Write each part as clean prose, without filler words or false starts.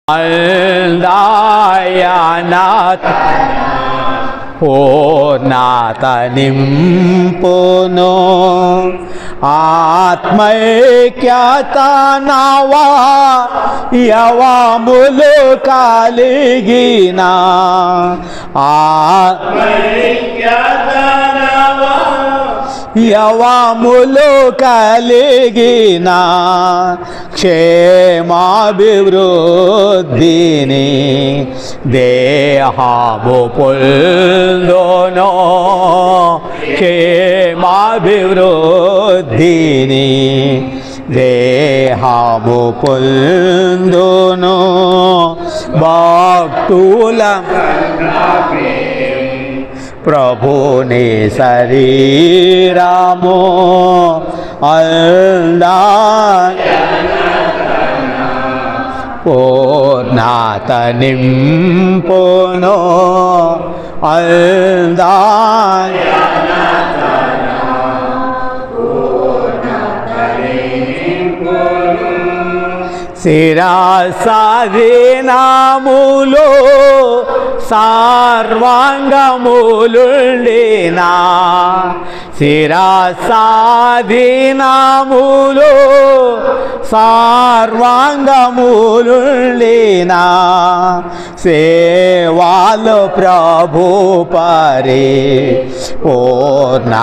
Aldayanat పూర్ణాతనింపును ఆత్మైక్యత నవా యవములు కలిగిన ఆత్మైక్యత నవా యవములు కలిగిన క్షేమాభివృద్ధిని దేహము పొందును క్షేమాభివృద్ధిని దేహము పొందును భక్తుల ప్రభుని శరీరము పూర్ణాత నింపును శిరసాధీనములు సర్వాంగములుండినా శిరసాధీనములు సర్వాంగములుండినా సేవాలు ప్రభు పరి పూర్ణతయుండును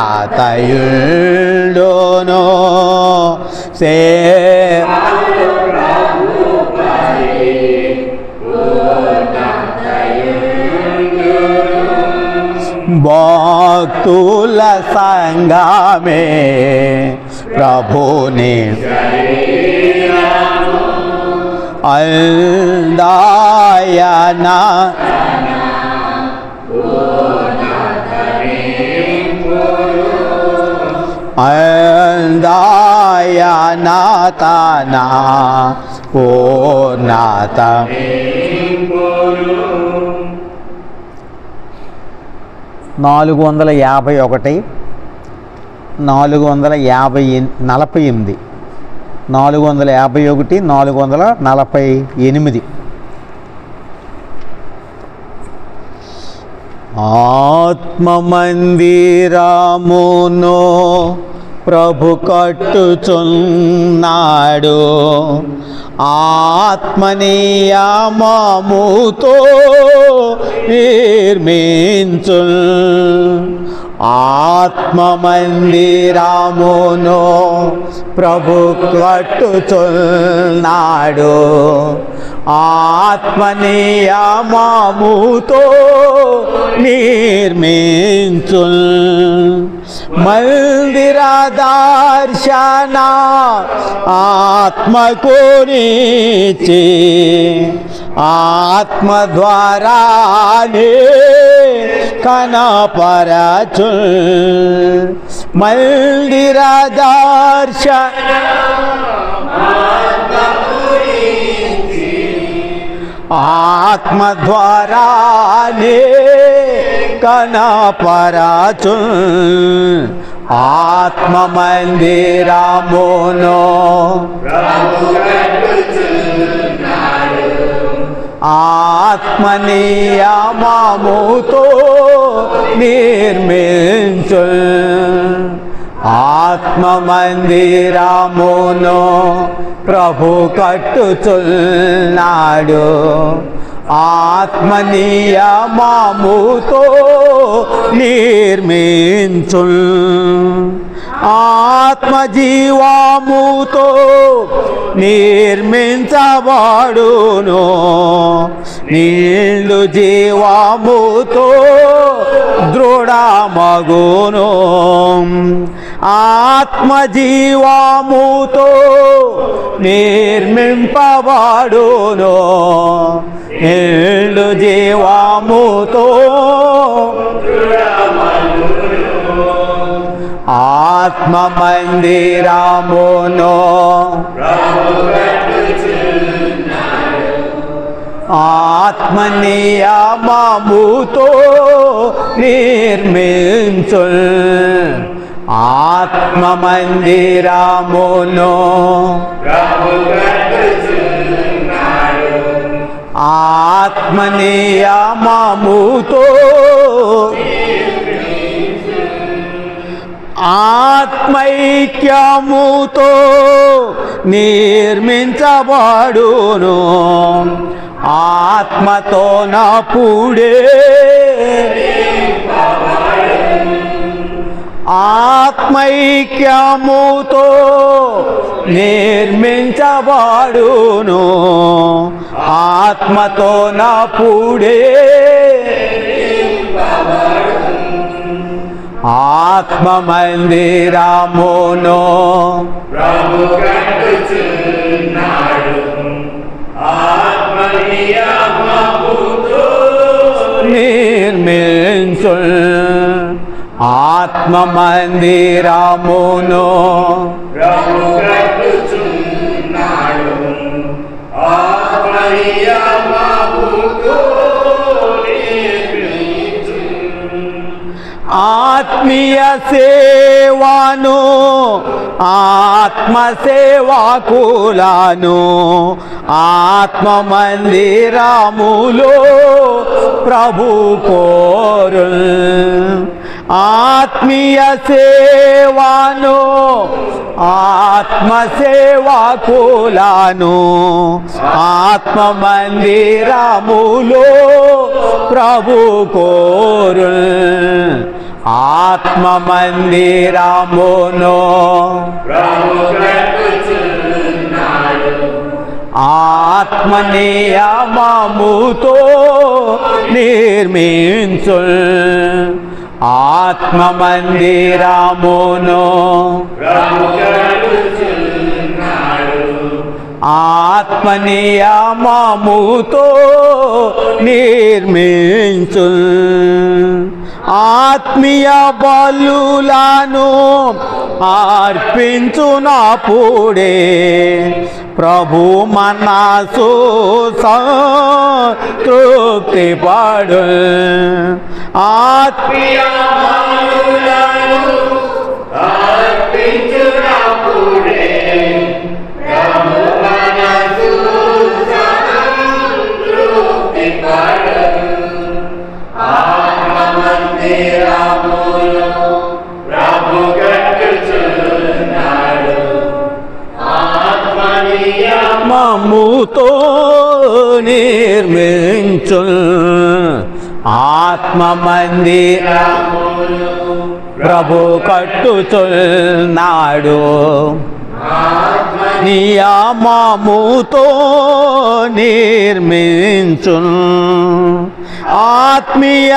భక్తుల సంగమే ప్రభుని అల్దాయన అల్దాయనతన పూర్ణత 451 448 448 ఆత్మమందిరమును ప్రభు కట్టుచున్నాడు ఆత్మనియమముతో నిర్మించు ఆత్మమందిరమును ప్రభు కట్టుచున్నాడు ఆత్మనియమముతో నిర్మించు మందిర దర్శన ఆత్మకునిచి ఆత్మ ద్వారానే కనపరచు మందిర దర్శన ఆత్మ ద్వారానే కనపరచు ఆత్మ మందిరమును ఆత్మనియమముతో నిర్మించు ఆత్మ మందిరమును ప్రభు కట్టుచున్నాడు ఆత్మనియమముతో నిర్మించు ఆత్మజీవముతో నిర్మించబడును నిండు జీవముతో దృఢమగును ఆత్మజీవముతో నిర్మింపబడును నిండు జీవముతో ఆత్మ మందిరమును ఆత్మనియమముతో నిర్మించు ఆత్మ మందిరమును ఆత్మనియమముతో ఆత్మైక్యముతో నిర్మించబడును ఆత్మతో నప్పుడే ఆత్మైక్యముతో నిర్మించబడును ఆత్మతో నప్పుడే ఆత్మ మందిరమును ప్రభు కట్టుచున్నాడు ఆత్మనియమముతో నిర్మించు ఆత్మ మందిరమును ప్రభు కట్టుచున్నాడు ఆత్మనియమముతో ఆత్మీయ సేవను ఆత్మ సేవకులను ఆత్మ మందిరములో ప్రభు కోరు ఆత్మీయ సేవను ఆత్మ సేవకులను ఆత్మ మందిరములో ప్రభు కోరు ఆత్మ మందిరమును ఆత్మ నియమముతో నిర్మించు ఆత్మ మందిరమును ఆత్మ నియమముతో నిర్మించు ఆత్మీయ బలులను అర్పించునప్పుడే ప్రభు మనసు సంతృప్తి పడు ఆత్మీయ బలులను అర్పించునప్పుడే ప్రభు మనసు సంతృప్తి పడు ప్రభు కట్టుచున్నాడు ఆత్మనియమముతో నిర్మించు ఆత్మ మందిరమును ప్రభు కట్టుచున్నాడు నియమముతో నిర్మించు ఆత్మీయ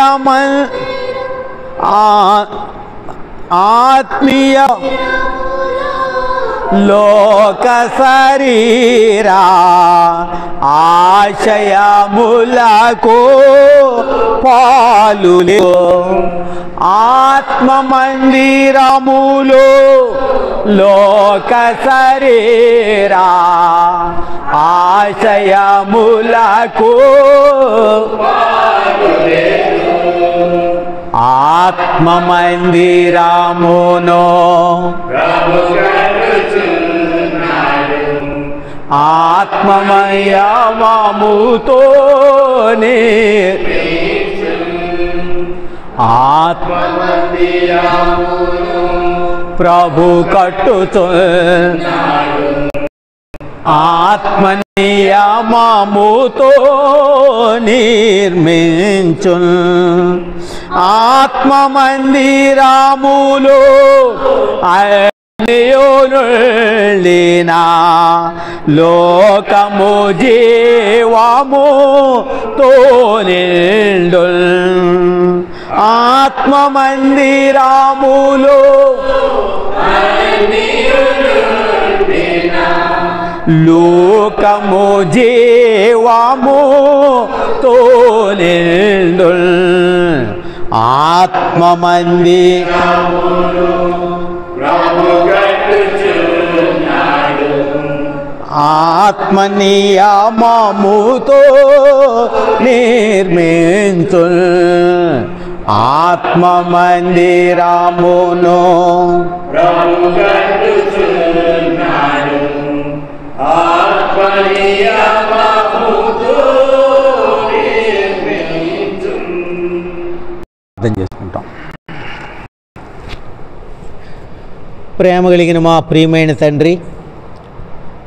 లోక శరీరా ఆశయములకు పాలు ఆత్మ మందిరములో లోక శరీరా ఆశయములకు ఆత్మ మందిరమును ఆత్మమయమముతో ఆత్మ మందిరమును ప్రభు కట్టుచున్నాడు ఆత్మ నియమముతో నిర్మించు ఆత్మ మందిరములో అన్యోనులినా లోకము జీవముతో నిండు ఆత్మ మందిరములో లోకము జీవముతో నిండు ఆత్మ మందిరములో ఆత్మ నియమముతో నిర్మించు ఆత్మ మందిరమును ఆత్మ నియమముతో ప్రేమ కలిగిన మా ప్రియమైన తండ్రి,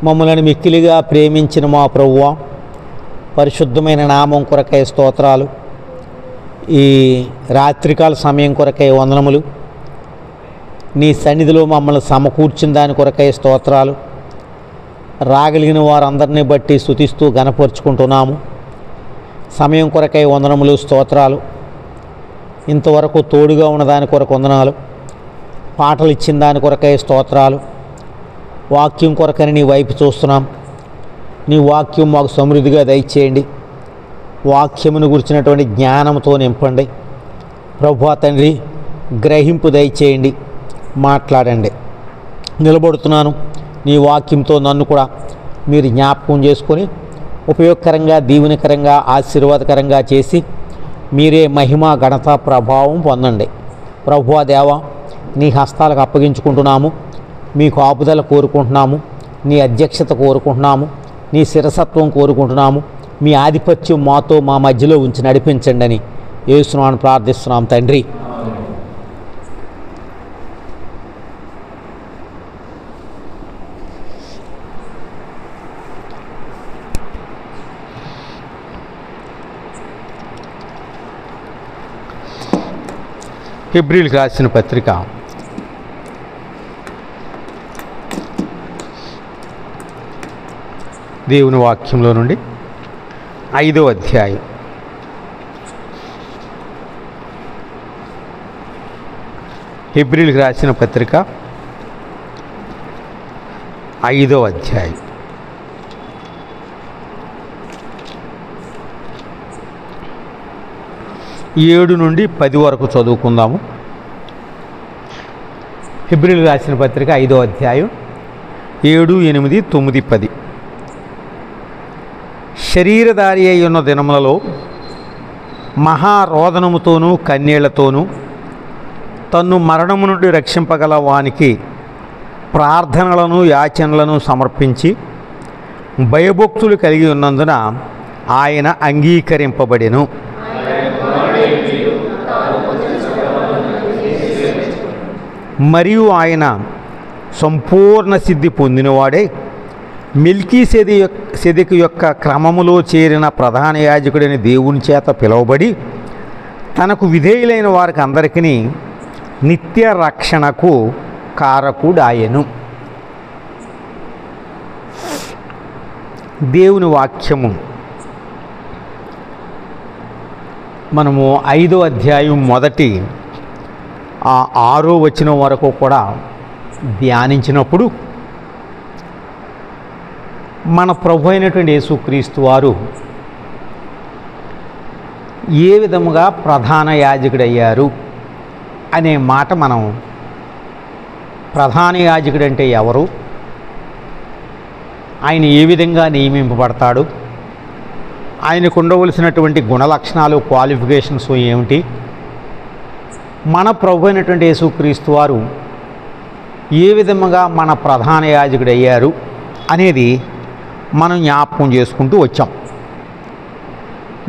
మమ్మల్ని మిక్కిలిగా ప్రేమించిన మా ప్రభువా, పరిశుద్ధమైన నామం కొరకై స్తోత్రాలు. ఈ రాత్రికాల సమయం కొరకై వందనములు. నీ సన్నిధిలో మమ్మల్ని సమకూర్చిన దాని కొరకై స్తోత్రాలు. రాగలిగిన వారందరినీ బట్టి స్తుతిస్తూ గణపరుచుకుంటున్నాము. సమయం కొరకై వందనములు, స్తోత్రాలు. ఇంతవరకు తోడుగా ఉన్నదాని కొరకు వందనాలు. పాటలు ఇచ్చిన దాని కొరకై స్తోత్రాలు. వాక్యం కొరకని నీ వైపు చూస్తున్నాం. నీ వాక్యం మాకు సమృద్ధిగా దయచేయండి. వాక్యమును గురించినటువంటి జ్ఞానంతో నింపండి ప్రభువా తండ్రి. గ్రహింపు దయచేయండి, మాట్లాడండి. నిలబడుతున్నాను. నీ వాక్యంతో నన్ను కూడా మీరు జ్ఞాపకం చేసుకొని ఉపయోగకరంగా, దీవెనకరంగా, ఆశీర్వాదకరంగా చేసి మీరే మహిమ, ఘనత, ప్రభావం పొందండి ప్రభువా దేవా. నీ హస్తాలకు అప్పగించుకుంటున్నాము. మీ కాపుదల కోరుకుంటున్నాము. నీ అధ్యక్షత కోరుకుంటున్నాము. నీ శిరసత్వం కోరుకుంటున్నాము. మీ ఆధిపత్యం మాతో, మా మధ్యలో ఉంచి నడిపించండి అని యేసునామమున ప్రార్థిస్తున్నాం తండ్రి. హెబ్రీయులకు రాసిన పత్రిక 5వ వాక్యంలో నుండి 5వ అధ్యాయం. హెబ్రీయులకు రాసిన పత్రిక 5వ అధ్యాయం. ఏడు నుండి 10 వరకు చదువుకుందాము. హెబ్రీయులకు రాసిన పత్రిక 5వ అధ్యాయం 7, 8, 9, 10. శరీరధారి అయి ఉన్న దినములలో మహారోదనముతోనూ కన్నీళ్లతోనూ తన్ను మరణము నుండి రక్షింపగల వానికి ప్రార్థనలను, యాచనలను సమర్పించి భయభక్తులు కలిగి ఉన్నందున ఆయన అంగీకరింపబడెను. మరియు ఆయన సంపూర్ణ సిద్ధి పొందినవాడే మెల్కీసెదెకు యొక్క క్రమములో చేరిన ప్రధాన యాజకుడైన దేవుని చేత పిలువబడి తనకు విధేయులైన వారికి అందరికీ నిత్య రక్షణకు కారకుడాయెను. దేవుని వాక్యము మనము 5వ అధ్యాయం మొదటి 6వ వచనం వరకు కూడా ధ్యానించినప్పుడు మన ప్రభు అయినటువంటి యేసుక్రీస్తు వారు ఏ విధముగా ప్రధాన యాజకుడయ్యారు అనే మాట మనం, ప్రధాన యాజకుడు అంటే ఎవరు, ఆయన ఏ విధంగా నియమింపబడతాడు, ఆయనకు ఉండవలసినటువంటి గుణలక్షణాలు, క్వాలిఫికేషన్స్ ఏమిటి, మన ప్రభు అయినటువంటి యేసుక్రీస్తు వారు ఏ విధముగా మన ప్రధాన యాజకుడు అయ్యారు అనేది మనం జ్ఞాపకం చేసుకుంటూ వచ్చాం.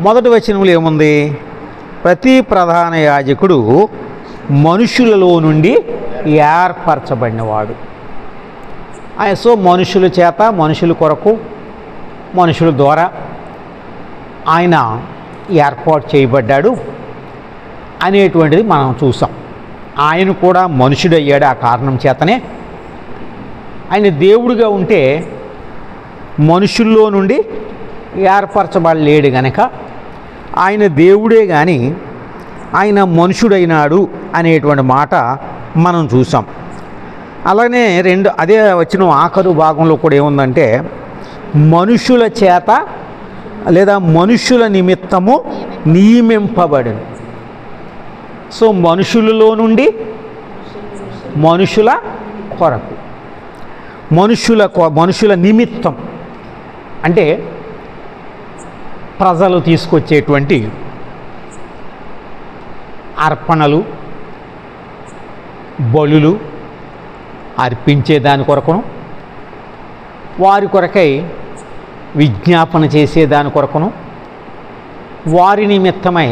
మొదటి వచనంలో ఏముంది? ప్రతి ప్రధాన యాజకుడు మనుషులలో నుండి ఏర్పరచబడినవాడు. సో మనుషుల చేత, మనుషుల కొరకు, మనుషుల ద్వారా ఆయన ఏర్పాటు చేయబడ్డాడు అనేటువంటిది మనం చూసాం. ఆయన కూడా మనుషుడయ్యాడు. ఆ కారణం చేతనే ఆయన దేవుడిగా ఉంటే మనుషుల్లో నుండి ఏర్పరచబడలేడు గనక ఆయన దేవుడే కానీ ఆయన మనుషుడైనాడు అనేటువంటి మాట మనం చూసాం. అలానే అదే వచ్చిన ఆఖరు భాగంలో కూడా ఏముందంటే మనుషుల చేత లేదా మనుషుల నిమిత్తము నియమింపబడను. సో మనుషులలో నుండి మనుషుల కొరకు, మనుషుల నిమిత్తం అంటే ప్రజలు తీసుకొచ్చేటువంటి అర్పణలు, బలులు అర్పించే దాని కొరకును, వారి కొరకై విజ్ఞాపన చేసేదాని కొరకును, వారి నిమిత్తమై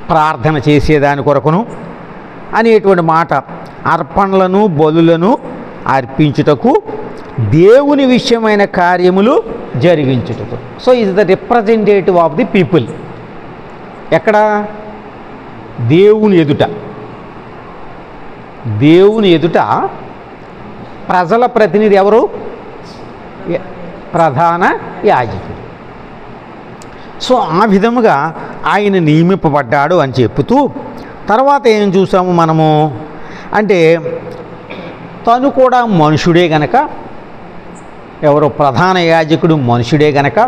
ప్రార్థన చేసేదాని కొరకును, అనేటువంటి మాట. అర్పణలను బలులను అర్పించుటకు, దేవుని విషయమైన కార్యములు జరిగించుటకు. So is the representative of the people. ఎక్కడ? దేవుని ఎదుట. దేవుని ఎదుట ప్రజల ప్రతినిధి ఎవరు? ప్రధాన యాజకుడు. సో ఆ విధముగా ఆయన నియమింపబడ్డాడు అని చెప్పుతూ, తర్వాత ఏం చూసాము మనము అంటే, తను కూడా మనుషుడే గనక, ఎవరో ప్రధాన యాజకుడు మనుషుడే గనక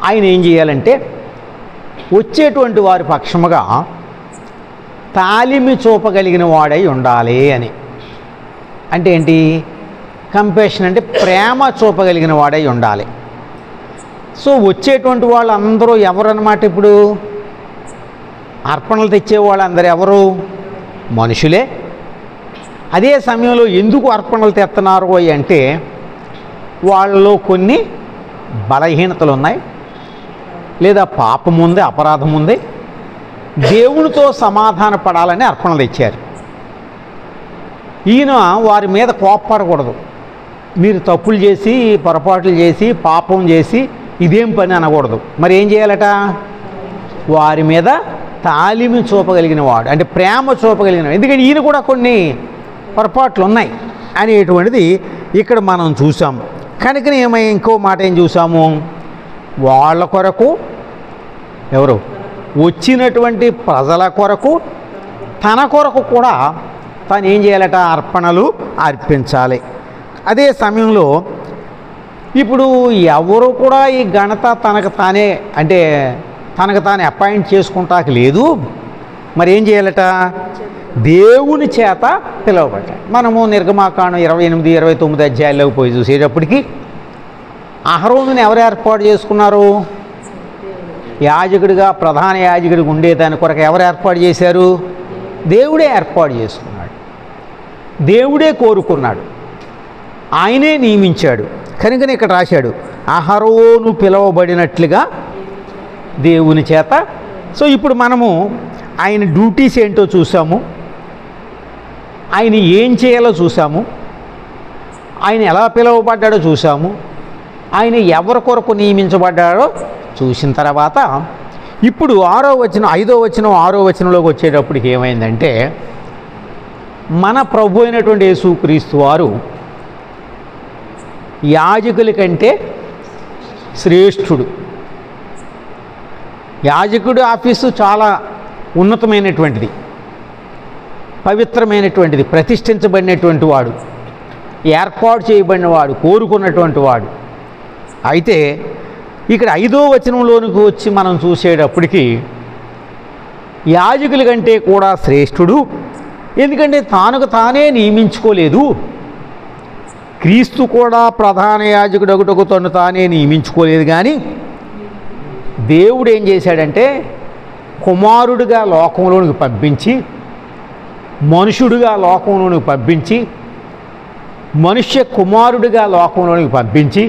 ఆయన ఏం చేయాలంటే వచ్చేటువంటి వారి పక్షముగా తాలిమి చూపగలిగిన వాడై ఉండాలి అని. అంటే ఏంటి? కంపాషన్ అంటే ప్రేమ చూపగలిగిన వాడై ఉండాలి. సో వచ్చేటువంటి వాళ్ళందరూ ఎవరన్నమాట? ఇప్పుడు అర్పణలు తెచ్చేవాళ్ళు అందరూ ఎవరు? మనుషులే. అదే సమయంలో ఎందుకు అర్పణలు తెస్తున్నారు అంటే వాళ్ళలో కొన్ని బలహీనతలు ఉన్నాయి, లేదా పాపం ఉంది, అపరాధం ఉంది. దేవునితో సమాధాన పడాలని అర్పణలు తెచ్చారు. ఈయన వారి మీద కోప్పడకూడదు. మీరు తప్పులు చేసి, పొరపాట్లు చేసి, పాపం చేసి ఇదేం పని అనకూడదు. మరి ఏం చేయాలట? వారి మీద తాలిమి చూపగలిగిన వాడు, అంటే ప్రేమ చూపగలిగిన వాడు. ఎందుకంటే ఈయన కూడా కొన్ని పొరపాట్లు ఉన్నాయి అనేటువంటిది ఇక్కడ మనం చూసాం. కనుకనే ఇంకో మాట ఏం చూసాము? వాళ్ళ కొరకు, ఎవరు? వచ్చినటువంటి ప్రజల కొరకు, తన కొరకు కూడా తను ఏం చేయాలట? అర్పణలు అర్పించాలి. అదే సమయంలో ఇప్పుడు ఎవరు కూడా ఈ ఘనత తనకు తానే, అంటే తనకు తానే అపాయింట్ చేసుకుంటాక లేదు. మరి ఏం చేయాలట? దేవుని చేత పిలువబడ్డాడు. మనము నిర్గమాకాండం 28, 29 అధ్యాయాల్లోకి పోయి చూసేటప్పటికి అహరోనుని ఎవరు ఏర్పాటు చేసుకున్నారు? యాజకుడిగా, ప్రధాన యాజకుడిగా ఉండేదాని కొరకు ఎవరు ఏర్పాటు చేశారు? దేవుడే ఏర్పాటు చేసుకున్నాడు, దేవుడే కోరుకున్నాడు, ఆయనే నియమించాడు. కనుకనే ఇక్కడ రాశాడు, అహరోను పిలువబడినట్లుగా దేవుని చేత. సో ఇప్పుడు మనము ఆయన డ్యూటీస్ ఏంటో చూసాము, ఆయన ఏం చేయాలో చూసాము, ఆయన ఎలా పిలువబడ్డాడో చూసాము, ఆయన ఎవరి కొరకు నియమించబడ్డాడో చూసిన తర్వాత ఇప్పుడు 6వ వచనం, 5వ వచనం, 6వ వచనంలోకి వచ్చేటప్పటికి ఏమైందంటే, మన ప్రభు అయినటువంటి యేసుక్రీస్తు వారు యాజకుల కంటే శ్రేష్ఠుడు. యాజకుడి ఆఫీసు చాలా ఉన్నతమైనటువంటిది, పవిత్రమైనటువంటిది, ప్రతిష్ఠించబడినటువంటి వాడు, ఏర్పాటు చేయబడినవాడు, కోరుకున్నటువంటి వాడు. అయితే ఇక్కడ 5వ వచనంలోనికి వచ్చి మనం చూసేటప్పటికి యాజకుల కంటే కూడా శ్రేష్ఠుడు. ఎందుకంటే తానుకు తానే నియమించుకోలేదు. క్రీస్తు కూడా ప్రధాన యాజకుడు ఒకటొక తను తానే నియమించుకోలేదు. కానీ దేవుడు ఏం చేశాడంటే కుమారుడిగా లోకంలోనికి పంపించి, మనుషుడిగా లోకంలోనికి పంపించి, మనుష్య కుమారుడిగా లోకంలోనికి పంపించి,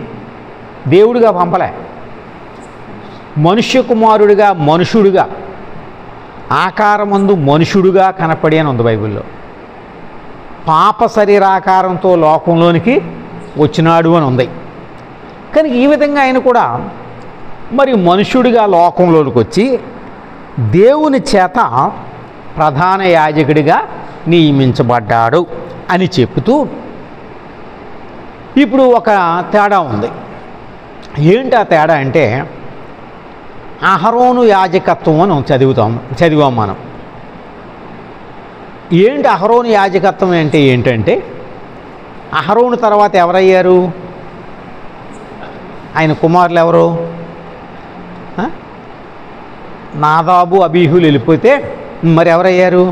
దేవుడిగా పంపలే, మనుష్య కుమారుడిగా, మనుషుడిగా, ఆకారమందు మనుషుడుగా కనపడి అని ఉంది బైబిల్లో. పాప శరీరాకారంతో లోకంలోనికి వచ్చినాడు అని ఉంది. కానీ ఈ విధంగా ఆయన కూడా మరి మనుష్యుడిగా లోకంలోనికి వచ్చి దేవుని చేత ప్రధాన యాజకుడిగా నియమించబడ్డాడు అని చెప్తూ, ఇప్పుడు ఒక తేడా ఉంది. ఏంటి ఆ తేడా అంటే, అహరోను యాజకత్వం అని చదివాం మనం. ఏంటి అహరోను యాజకత్వం అంటే ఏంటంటే, అహరోను తర్వాత ఎవరయ్యారు? ఆయన కుమారులు ఎవరు? నాదాబు, అబీహులు వెళ్ళిపోతే మరి ఎవరయ్యారు?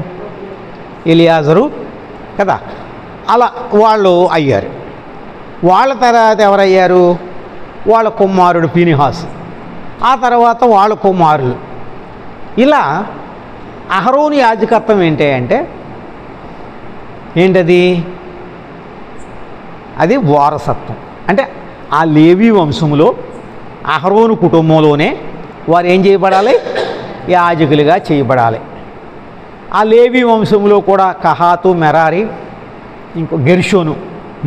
ఎలియాజరు కదా, అలా వాళ్ళు అయ్యారు. వాళ్ళ తర్వాత ఎవరయ్యారు? వాళ్ళ కుమారుడు ఫీనిహాసు, ఆ తర్వాత వాళ్ళ కుమారులు. ఇలా అహరోను యాజకత్వం ఏంటి అంటే ఏంటది? అది వారసత్వం. అంటే ఆ లేవీ వంశంలో అహరోను కుటుంబంలోనే వారు ఏం చేయబడాలి? యాజకులుగా చేయబడాలి. ఆ లేవి వంశంలో కూడా కహాతు, మెరారి, ఇంకో గెర్షోను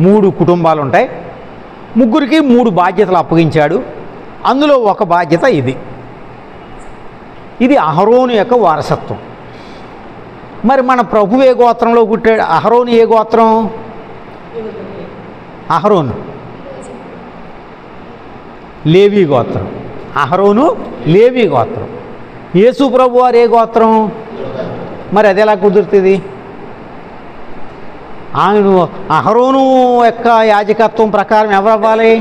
3 కుటుంబాలు ఉంటాయి. ముగ్గురికి 3 బాధ్యతలు అప్పగించాడు. అందులో ఒక బాధ్యత ఇది అహరోను యొక్క వారసత్వం. మరి మన ప్రభు ఏ గోత్రంలో పుట్టాడు? అహరోను ఏ గోత్రం? అహరోను లేవి గోత్రం. అహరోను లేవి గోత్రం. యేసు ప్రభు వారు ఏ గోత్రం? మరి అది ఎలా కుదురుతుంది? ఆయన అహరోను యొక్క యాజకత్వం ప్రకారం ఎవరు అవ్వాలి?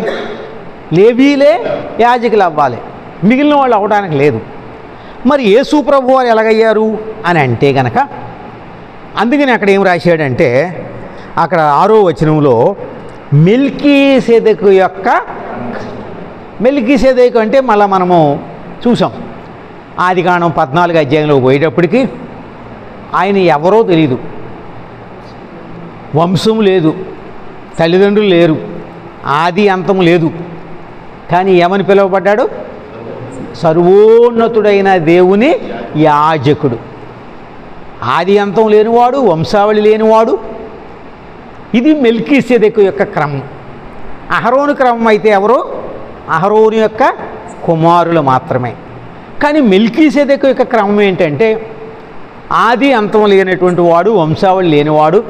లేవీలే యాజకులు అవ్వాలి, మిగిలిన వాళ్ళు అవ్వడానికి లేదు. మరి యేసు ప్రభు వారు ఎలాగయ్యారు అని అంటే గనక, అందుకని అక్కడ ఏం రాశాడంటే, అక్కడ 6వ వచనంలో మెల్కీసెదెకు యొక్క, మెల్కీసెదెకు అంటే మళ్ళీ మనము చూసాం ఆదికాండం 14వ అధ్యాయంలో పోయేటప్పటికి ఆయన ఎవరో తెలియదు, వంశం లేదు, తల్లిదండ్రులు లేరు, ఆది అంతం లేదు. కానీ ఏమని పిలువబడ్డాడు? సర్వోన్నతుడైన దేవుని యాజకుడు. ఆది అంతం లేనివాడు, వంశావళి లేనివాడు. ఇది మెల్కీసెదెకు యొక్క క్రమం. అహరోను క్రమం అయితే ఎవరు? అహరోను యొక్క కుమారులు మాత్రమే. కానీ మెల్కీసెదెకు యొక్క క్రమం ఏంటంటే, ఆది అంతం లేనటువంటి వాడు, వంశావళి లేనివాడు.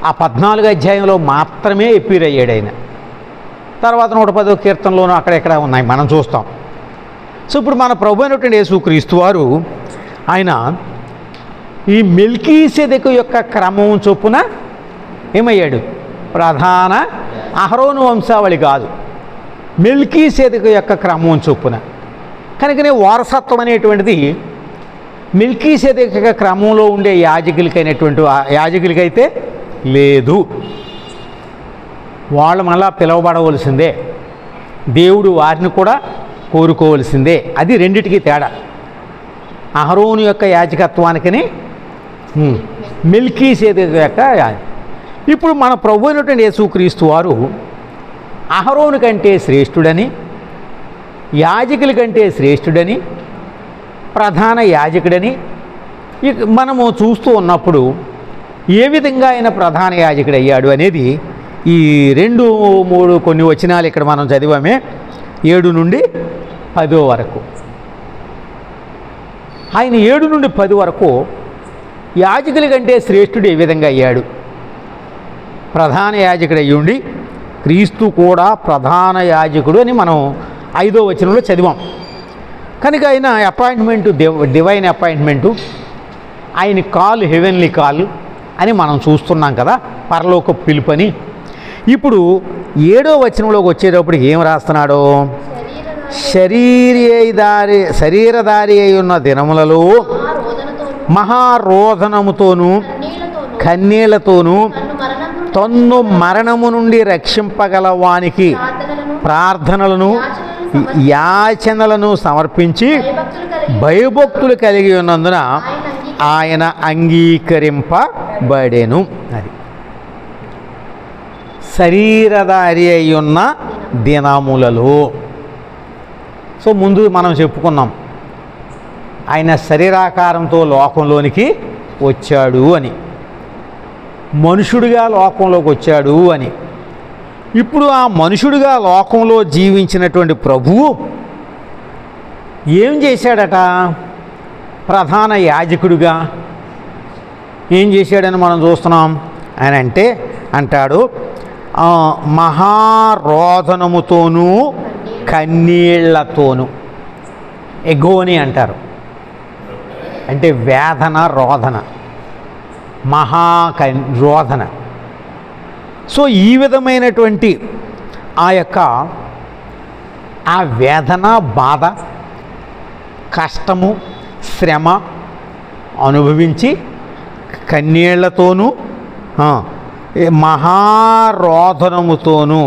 ఆ 14వ అధ్యాయంలో మాత్రమే ఎప్పీర్ అయ్యాడు ఆయన. తర్వాత 110వ కీర్తనలోనూ అక్కడెక్కడ ఉన్నాయి, మనం చూస్తాం. సో ఇప్పుడు మన ప్రభు అయినటువంటి యేసుక్రీస్తు వారు ఆయన ఈ మెల్కీసెదెకు యొక్క క్రమం చొప్పున ఏమయ్యాడు? ప్రధాన అహరోను వంశావళి కాదు, మెల్కీసెదెకు యొక్క క్రమం చొప్పున. కనుకనే వారసత్వం అనేటువంటిది మెల్కీసెదెకు యొక్క క్రమంలో ఉండే యాజకులకైతే లేదు. వాళ్ళు మళ్ళా పిలువబడవలసిందే, దేవుడు వారిని కూడా కోరుకోవలసిందే. అది రెండిటికి తేడా, అహరోను యొక్క యాజకత్వానికని మెల్కీసెదెకు యొక్క. ఇప్పుడు మన ప్రభు అయినటువంటి యేసుక్రీస్తు వారు అహరోను కంటే శ్రేష్ఠుడని, యాజకుల కంటే శ్రేష్ఠుడని, ప్రధాన యాజకుడని మనము చూస్తూ ఉన్నప్పుడు ఏ విధంగా ఆయన ప్రధాన యాజకుడు అయ్యాడు అనేది ఈ 2-3 కొన్ని వచనాలు ఇక్కడ మనం చదివామే, 7 నుండి 10 వరకు. ఆయన 7 నుండి 10 వరకు యాజకుల కంటే శ్రేష్ఠుడు ఏ విధంగా అయ్యాడు? ప్రధాన యాజకుడు అయ్యుండి క్రీస్తు కూడా ప్రధాన యాజకుడు అని మనం 5వ వచనంలో చదివాం. కనుక ఆయన అపాయింట్మెంటు డివైన్ అపాయింట్మెంటు, ఆయన కాల్ హెవెన్లీ కాల్ అని మనం చూస్తున్నాం కదా, పరలోక పిలుపని. ఇప్పుడు 7వ వచనంలోకి వచ్చేటప్పటికి ఏం రాస్తున్నాడో, శరీరధారి అయి ఉన్న దినములలో మహారోధనముతోనూ కన్నీళ్లతోనూ తన్ను మరణము నుండి రక్షింపగల వానికి ప్రార్థనలను యాచనలను సమర్పించి భయభక్తులు కలిగి ఉన్నందున ఆయన అంగీకరింపబడెను. అది శరీరధారి అయి ఉన్న దినములలో. సో ముందు మనం చెప్పుకున్నాం ఆయన శరీరాకారంతో లోకంలోనికి వచ్చాడు అని, మనుషుడిగా లోకంలోకి వచ్చాడు అని. ఇప్పుడు ఆ మనుషుడిగా లోకంలో జీవించినటువంటి ప్రభువు ఏం చేశాడట? ప్రధాన యాజకుడిగా ఏం చేశాడని మనం చూస్తున్నాం. ఆయన అంటాడు మహారోధనముతోనూ కన్నీళ్లతోనూ, ఎగోని అంటారు, అంటే వేదన, రోదన, రోదన. సో ఈ విధమైనటువంటి ఆ వేదన, బాధ, కష్టము, శ్రమ అనుభవించి కన్నీళ్లతోనూ మహారోధనముతోనూ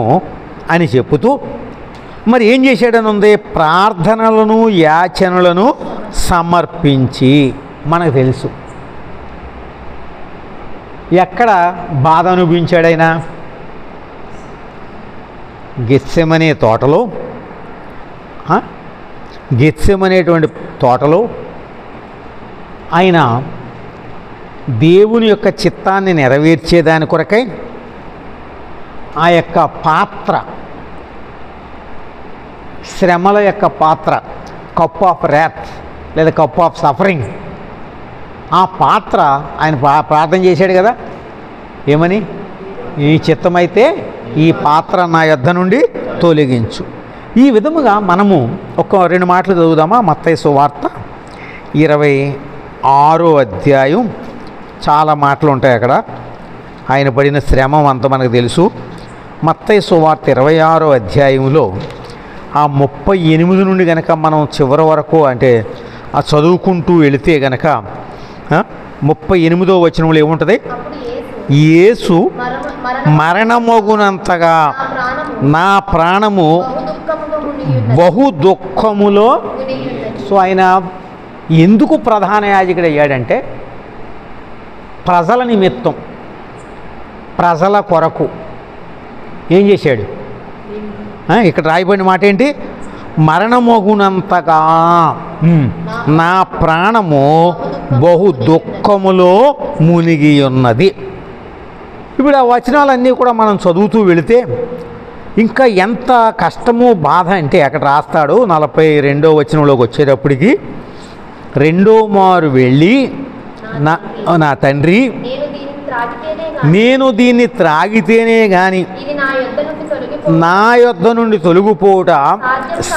అని చెప్పుతూ మరి ఏం చేశాడని ఉంది? ప్రార్థనలను యాచనలను సమర్పించి. మనకు తెలుసు ఎక్కడ బాధ అనుభవించాడైనా? గెత్సెమనే తోటలో, గెత్సెమనేటువంటి తోటలో ఆయన దేవుని యొక్క చిత్తాన్ని నెరవేర్చేదాని కొరకై ఆ యొక్క పాత్ర, శ్రమల యొక్క పాత్ర, కప్ ఆఫ్ ర్యాత్ లేదా కప్ ఆఫ్ సఫరింగ్, ఆ పాత్ర ఆయన ప్రార్థన చేశాడు కదా, ఏమని? ఈ చిత్తమైతే ఈ పాత్ర నా యొద్ద నుండి తొలగించు. ఈ విధముగా మనము ఒక 2 మాటలు చదువుదామా? మత్తయి సువార్త 26వ అధ్యాయం. చాలా మాటలు ఉంటాయి అక్కడ. ఆయన పడిన శ్రమ అంత మనకు తెలుసు. మత్తయి సువార్త 26వ అధ్యాయంలో ఆ 38 నుండి గనక మనం చివరి వరకు అంటే ఆ చదువుకుంటూ వెళితే గనక 38వ వచనంలో ఏముంటుంది? యేసు మరణమగునంతగా నా ప్రాణము బహు దుఃఖములో. సో ఆయన ఎందుకు ప్రధాన యాజకుడు అయ్యాడంటే ప్రజల నిమిత్తం, ప్రజల కొరకు ఏం చేశాడు? ఇక్కడ రాయబడిన మాట ఏంటి? మరణమగునంతగా నా ప్రాణము బహు దుఃఖములో మునిగి ఉన్నది. ఇప్పుడు ఆ వచనాలన్నీ కూడా మనం చదువుతూ వెళితే ఇంకా ఎంత కష్టమో బాధ అంటే అక్కడ రాస్తాడు 42వ వచనంలోకి వచ్చేటప్పటికి, 2వ మారు వెళ్ళి నా తండ్రి, నేను దీన్ని త్రాగితేనే గాని నా యొద్ద నుండి తొలగిపోవుట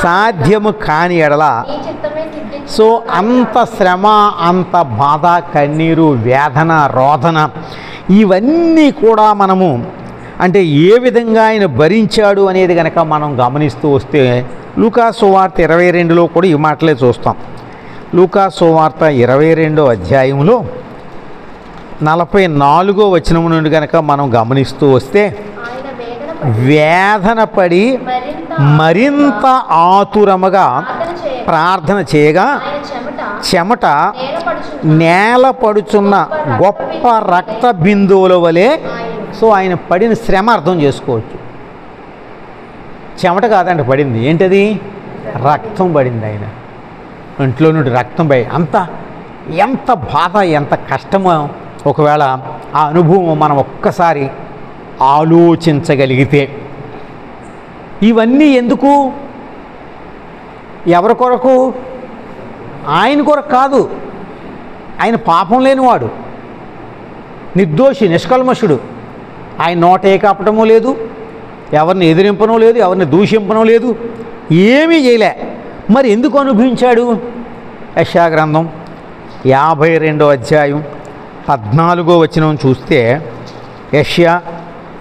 సాధ్యము కాని ఎడల. సో అంత శ్రమ, అంత బాధ, కన్నీరు, వేదన, రోదన ఇవన్నీ కూడా మనము అంటే ఏ విధంగా ఆయన భరించాడు అనేది కనుక మనం గమనిస్తూ వస్తే లూకా సువార్త 22లో కూడా ఈ మాటలే చూస్తాం. లూకా సువార్త 22వ అధ్యాయంలో 44వ వచనం నుండి కనుక మనం గమనిస్తూ వస్తే వేదన పడి మరింత ఆతురముగా ప్రార్థన చేయగా చెమట నేల పడుచున్న గొప్ప రక్త బిందువుల వలె. సో ఆయన పడిన శ్రమ అర్థం చేసుకోవచ్చు. చెమట కాదండి పడింది, ఏంటది? రక్తం పడింది. ఆయన ఇంట్లో నుండి రక్తం పడి ఎంత బాధ, ఎంత కష్టమో ఒకవేళ ఆ అనుభవం మనం ఒక్కసారి ఆలోచించగలిగితే. ఇవన్నీ ఎందుకు? ఎవరి కొరకు? ఆయన కొరకు కాదు. ఆయన పాపం లేనివాడు, నిర్దోషి, నిష్కల్మషుడు. ఆయన నోట ఏ కపటమూ లేదు, ఎవరిని ఎదిరింపనూ లేదు, ఎవరిని దూషింపనూ లేదు, ఏమీ చేయలే. మరి ఎందుకు అనుభవించాడు? యెషయా గ్రంథం 52వ అధ్యాయం 14వ వచనం చూస్తే యెషయా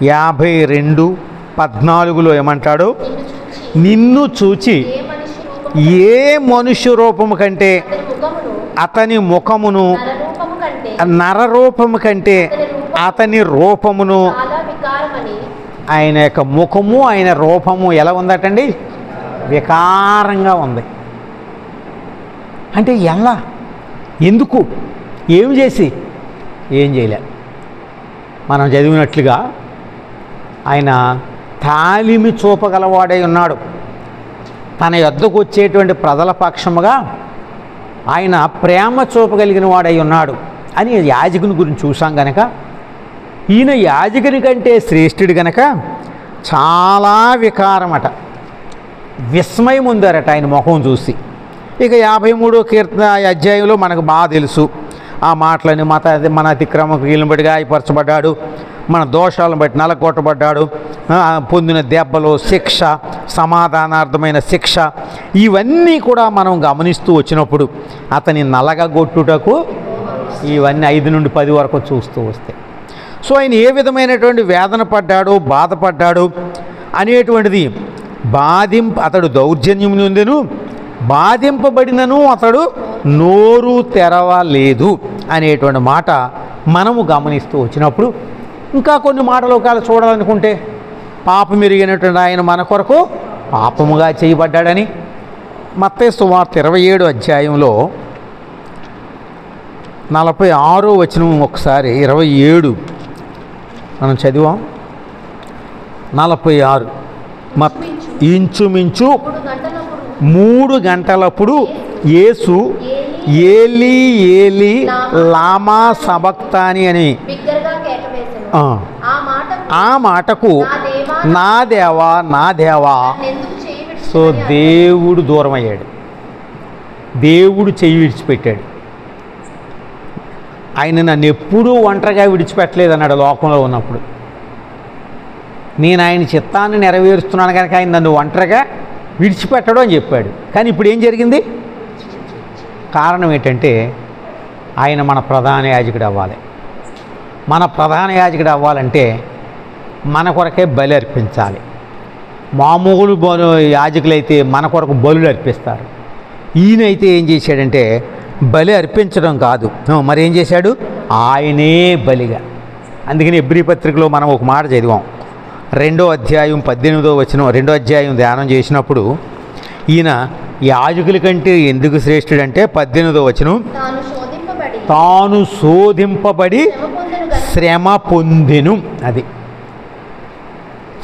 52:14లో ఏమంటాడు? నిన్ను చూచి ఏ మనుష్య రూపము కంటే అతని ముఖమును, నరరూపము కంటే అతని రూపమును. ఆయన యొక్క ముఖము, ఆయన రూపము ఎలా ఉందటండి? వికారంగా ఉంది. అంటే ఎలా? ఎందుకు? ఏం చేసి? ఏం చేయలే. మనం చదివినట్లుగా ఆయన తాలిమి చూపగలవాడై ఉన్నాడు. తన యొద్దకు వచ్చేటువంటి ప్రజల పక్షముగా ఆయన ప్రేమ చూపగలిగిన వాడై ఉన్నాడు అని యాజకుని గురించి చూసాం కనుక, ఈయన యాజకుని కంటే శ్రేష్ఠుడు కనుక చాలా వికారమట, విస్మయం ఉందారట ఆయన ముఖం చూసి. ఇక 53వ కీర్తన అధ్యాయంలో మనకు బాగా తెలుసు ఆ మాటలని. మన అతిక్రమ క్రియలను బట్టి గాయపరచబడ్డాడు, మన దోషాలను బట్టి నలగొట్టబడ్డాడు, పొందిన దెబ్బలు, శిక్ష, సమాధానార్థమైన శిక్ష, ఇవన్నీ కూడా మనం గమనిస్తూ వచ్చినప్పుడు అతని నలగగొట్టుటకు ఇవన్నీ 5 నుండి 10 వరకు చూస్తూ వస్తే, సో ఆయన ఏ విధమైనటువంటి వేదన పడ్డాడు, బాధపడ్డాడు అనేటువంటిది అతడు దౌర్జన్యం నొందెను, బాధింపబడినను అతడు నోరు తెరవలేదు అనేటువంటి మాట మనము గమనిస్తూ వచ్చినప్పుడు, ఇంకా కొన్ని మాటలు ఒకవేళ చూడాలనుకుంటే, పాపం ఎరిగినటువంటి ఆయన మన కొరకు పాపముగా చేయబడ్డాడని మత్తయి సువార్త 27వ అధ్యాయంలో 46వ వచనం ఒకసారి 27 మనం చదివాం. 46 ఇంచుమించు 3 గంటలప్పుడు యేసు ఏలి ఏలి లామా సబక్తాని అని బిగ్గరగా కేకవేసెను. ఆ, ఆ మాటకు నా దేవా నా దేవా. నన్నెందుకు చేయి సో విడిచితివని అడిగాను. దేవుడు దూరం అయ్యాడు, దేవుడు చెయ్యి విడిచిపెట్టాడు. ఆయన నన్ను ఎప్పుడూ ఒంటరిగా విడిచిపెట్టలేదు అన్నాడు లోకంలో ఉన్నప్పుడు. నేను ఆయన చిత్తాన్ని నెరవేరుస్తున్నాను కనుక ఆయన నన్ను ఒంటరిగా విడిచిపెట్టడం అని చెప్పాడు. కానీ ఇప్పుడు ఏం జరిగింది? కారణం ఏంటంటే ఆయన మన ప్రధాన యాజకుడు అవ్వాలి. మన ప్రధాన యాజకుడు అవ్వాలంటే మన కొరకే బలి అర్పించాలి. మామూలు యాజకులైతే మన కొరకు బలులు అర్పిస్తారు. ఈయనైతే ఏం చేశాడంటే బలి అర్పించడం కాదు, మరి ఏం చేశాడు? ఆయనే బలిగా. అందుకని ఎబ్రీ పత్రికలో మనం ఒక మాట చదివాం, 2వ అధ్యాయం 18వ వచనం. 2వ అధ్యాయం ధ్యానం చేసినప్పుడు ఈయన యాజకుల కంటే ఎందుకు శ్రేష్ఠుడంటే 18వ వచనం, తాను శోధింపబడి శ్రమ పొందెను. అది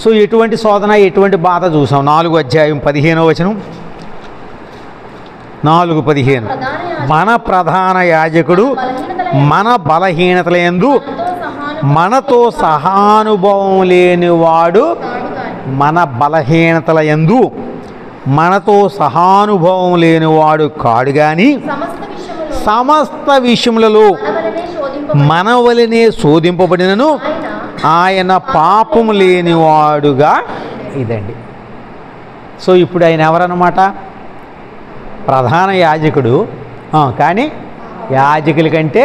సో ఎటువంటి శోధన, ఎటువంటి బాధ చూసాం. 4వ అధ్యాయం 15వ వచనం, 4:15, మన ప్రధాన యాజకుడు మన బలహీనతల యందు మనతో సహానుభవం లేనివాడు, మన బలహీనతల యందు మనతో సహానుభవం లేనివాడు కాడు కానీ సమస్త విషయములలో మన వలనే శోధింపబడినను ఆయన పాపము లేనివాడుగా. ఇదండి. సో ఇప్పుడు ఆయన ఎవరన్నమాట? ప్రధాన యాజకుడు, కానీ యాజకుల కంటే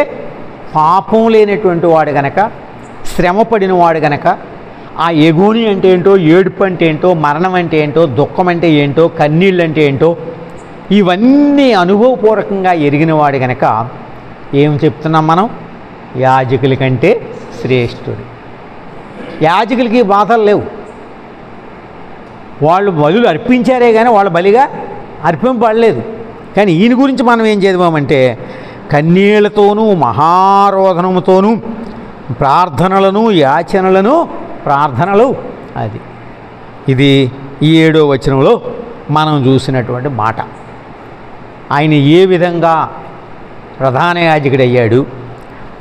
పాపం లేనటువంటి వాడు గనక, శ్రమపడిన వాడు గనక, ఆ ఎగోని అంటే ఏంటో, ఏడుపు అంటే ఏంటో, మరణం అంటే ఏంటో, దుఃఖం అంటే ఏంటో, కన్నీళ్ళు అంటే ఏంటో, ఇవన్నీ అనుభవపూర్వకంగా ఎరిగిన వాడు గనక ఏం చెప్తున్నాం మనం? యాజకుల కంటే శ్రేష్ఠుడు. యాజకులకి బాధలు లేవు, వాళ్ళు బలులు అర్పించారే కానీ వాళ్ళు బలిగా అర్పింపబడలేదు. కానీ ఈయన గురించి మనం ఏం చదివామంటే కన్నీళ్లతోనూ మహారోధనముతోనూ ప్రార్థనలను యాచనలను ప్రార్థనలు. ఇది ఈ 7వ వచనంలో మనం చూసినటువంటి మాట. ఆయన ఏ విధంగా ప్రధాన యాజకుడయ్యాడు,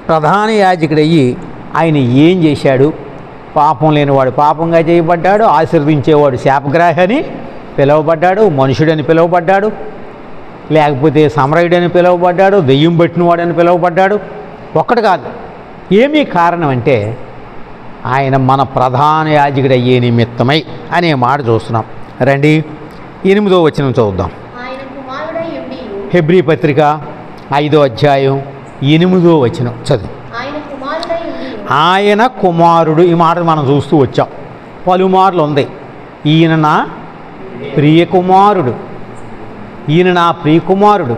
ప్రధాన యాజకుడయ్యి ఆయన ఏం చేశాడు? పాపం లేనివాడు పాపంగా చేయబడ్డాడు, ఆశీర్వదించేవాడు శాపగ్రాహి పిలువబడ్డాడు, మనుషుడని పిలువబడ్డాడు, లేకపోతే సమరయుడని పిలువబడ్డాడు, దెయ్యం పట్టినవాడని పిలువబడ్డాడు. ఒక్కటి కాదు, ఏమీ కారణం అంటే ఆయన మన ప్రధాన యాజకుడు అయ్యే నిమిత్తమై అనే మాట చూస్తున్నాం. రండి 8వ వచనం చదువుదాం. హెబ్రీ పత్రిక 5వ అధ్యాయం 8వ వచనం చదువు. ఆయన కుమారుడు. ఈ మాట మనం చూస్తూ వచ్చాం, పలుమార్లు ఉంది. ఈయన నా ప్రియ కుమారుడు, ఈయన నా ప్రియ కుమారుడు,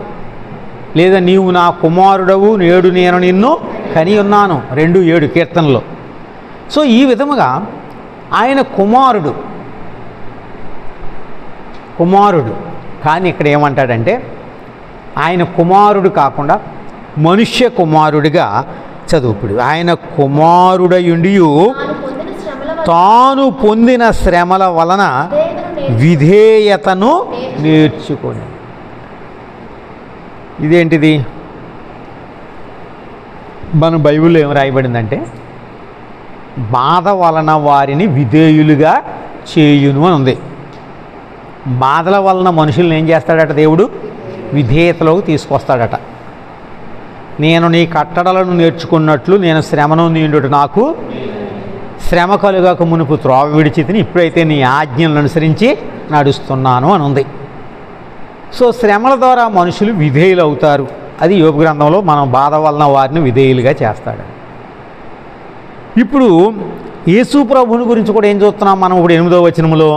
లేదా నీవు నా కుమారుడవు, నేడు నేను నిన్ను కని ఉన్నాను, 2:7 కీర్తనలో. సో ఈ విధముగా ఆయన కుమారుడు కానీ ఇక్కడ ఏమంటాడంటే ఆయన కుమారుడు కాకుండా మనుష్య కుమారుడిగా చదువుపుడు. ఆయన కుమారుడయుండియు తాను పొందిన శ్రమల వలన విధేయతను నేర్చుకొని. ఇదేంటిది? మన బైబిల్లో ఏం రాయబడిందంటే బాధ వలన వారిని విధేయులుగా చేయును అని ఉంది. బాధల వలన మనుషుల్ని ఏం చేస్తాడట? దేవుడు విధేయతలోకి తీసుకొస్తాడట. నేను నీ కట్టడలను నేర్చుకున్నట్లు నేను శ్రమను నీండుట నాకు శ్రమ కలుగక మునుపు త్రోవ విడిచితిని, ఇప్పుడైతే నీ ఆజ్ఞలను అనుసరించి నడుస్తున్నాను అని ఉంది. సో శ్రమల ద్వారా మనుషులు విధేయులు అవుతారు. అది యోబు గ్రంథంలో మనం బాధ వలన వారిని విధేయులుగా చేస్తాడు. ఇప్పుడు యేసు ప్రభువుని గురించి కూడా ఏం చూస్తున్నాం మనం? ఇప్పుడు 8వ వచనంలో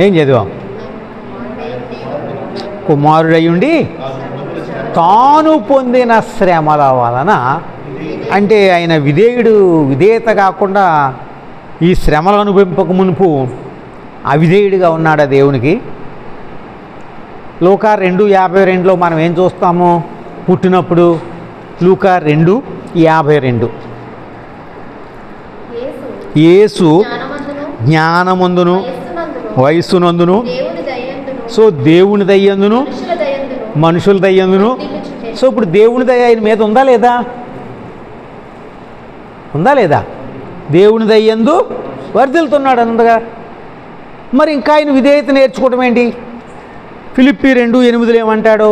ఏం చదివాం? కుమారుడయ్యుండి తాను పొందిన శ్రమల వలన, అంటే ఆయన విధేయత కాకుండా ఈ శ్రమలు అనుభవింపక మునుపు అవిధేయుడిగా ఉన్నాడా దేవునికి? లూకా 2:52లో మనం ఏం చూస్తాము? పుట్టినప్పుడు లూకా 2:52 యేసు జ్ఞానమందును వయస్సునందును, సో దేవుని దయ్యందును మనుషుల దయ్యందును. సో ఇప్పుడు దేవుని దయ ఆయన మీద ఉందా లేదా? ఉందా లేదా? దేవుని దయ్యందు వర్ధిల్తున్నాడు అందగా. మరి ఇంకా ఆయన విధేయత నేర్చుకోవడం ఏంటి? ఫిలిప్పీ 2:8 ఏమంటాడు?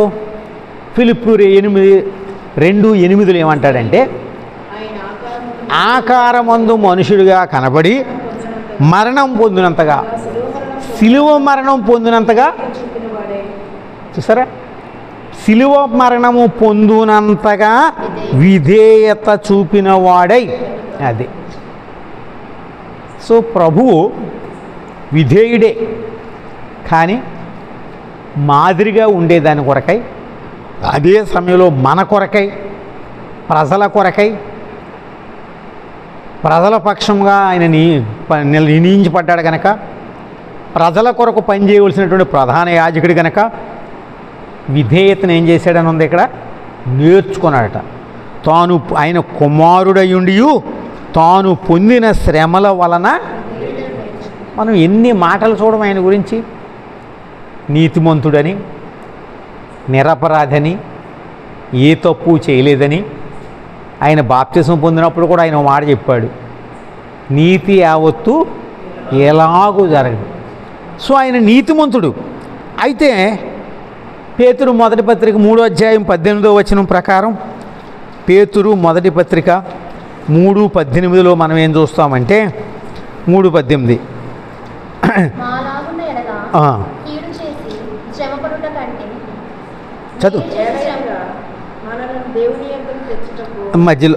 ఫిలిప్పీ 2:8 ఏమంటాడంటే, ఆకారమందు మనుషుడిగా కనబడి మరణం పొందినంతగా, శిలువ మరణం పొందినంతగా, చూసారా, శిలువ మరణము పొందునంతగా విధేయత చూపిన వాడై. అది సో ప్రభువు విధేయుడే, కానీ మాదిరిగా ఉండేదాని కొరకై, అదే సమయంలో మన కొరకై, ప్రజల కొరకై, ప్రజల పక్షంగా ఆయన నిర్ణయించబడ్డాడు కనుక, ప్రజల కొరకు పనిచేయవలసినటువంటి ప్రధాన యాజకుడు కనుక విధేయతను ఏం చేశాడని ఉంది ఇక్కడ, నేర్చుకున్నాడట. తాను ఆయన కుమారుడయుండి తాను పొందిన శ్రమల వలన, మనం ఎన్ని మాటలు చూడడం ఆయన గురించి, నీతిమంతుడని, నిరపరాధని, ఏ తప్పు చేయలేదని. ఆయన బాప్తిసం పొందినప్పుడు కూడా ఆయన మాట చెప్పాడు, నీతి యావత్తు ఎలాగూ జరగదు. సో ఆయన నీతిమంతుడు. అయితే పేతురు మొదటి పత్రిక 3:18 ప్రకారం, పేతురు మొదటి పత్రిక 3:18 మనం ఏం చూస్తామంటే, 3:18 మాలాగున్న ఎడల కీడు చేసి శ్రమపడుట కంటే చదువు మనలను దేవుని యొద్దకు తెచ్చుటకు, మధ్యలో